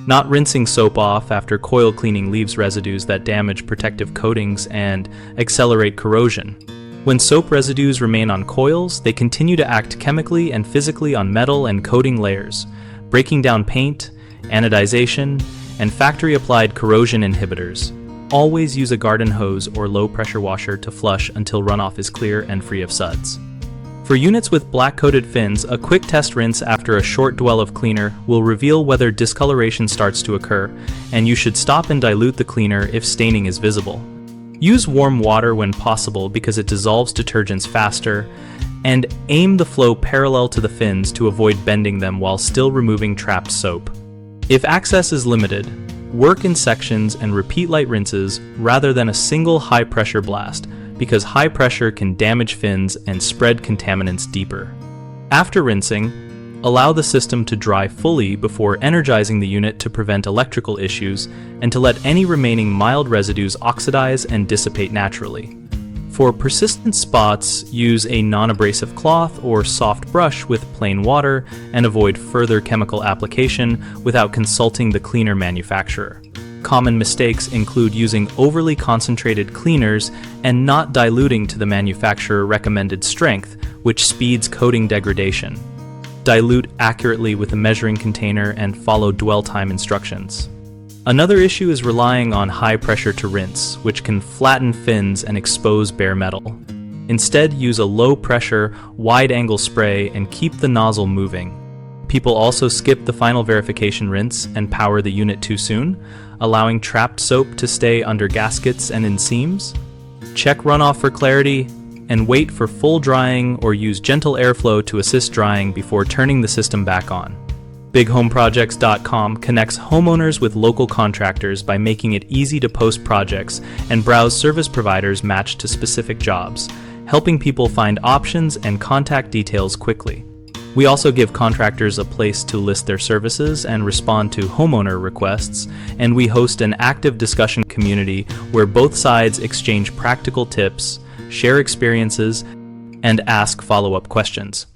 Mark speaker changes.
Speaker 1: Not rinsing soap off after coil cleaning leaves residues that damage protective coatings and accelerate corrosion. When soap residues remain on coils, they continue to act chemically and physically on metal and coating layers, breaking down paint, anodization, and factory-applied corrosion inhibitors. Always use a garden hose or low-pressure washer to flush until runoff is clear and free of suds. For units with black-coated fins, a quick test rinse after a short dwell of cleaner will reveal whether discoloration starts to occur, and you should stop and dilute the cleaner if staining is visible. Use warm water when possible because it dissolves detergents faster, and aim the flow parallel to the fins to avoid bending them while still removing trapped soap. If access is limited, work in sections and repeat light rinses rather than a single high-pressure blast, because high pressure can damage fins and spread contaminants deeper. After rinsing, allow the system to dry fully before energizing the unit to prevent electrical issues and to let any remaining mild residues oxidize and dissipate naturally. For persistent spots, use a non-abrasive cloth or soft brush with plain water and avoid further chemical application without consulting the cleaner manufacturer. Common mistakes include using overly concentrated cleaners and not diluting to the manufacturer recommended strength, which speeds coating degradation. Dilute accurately with a measuring container and follow dwell time instructions. Another issue is relying on high pressure to rinse, which can flatten fins and expose bare metal. Instead, use a low pressure, wide-angle spray and keep the nozzle moving. People also skip the final verification rinse and power the unit too soon, allowing trapped soap to stay under gaskets and in seams. Check runoff for clarity and wait for full drying or use gentle airflow to assist drying before turning the system back on. BigHomeProjects.com connects homeowners with local contractors by making it easy to post projects and browse service providers matched to specific jobs, helping people find options and contact details quickly. We also give contractors a place to list their services and respond to homeowner requests, and we host an active discussion community where both sides exchange practical tips, share experiences, and ask follow-up questions.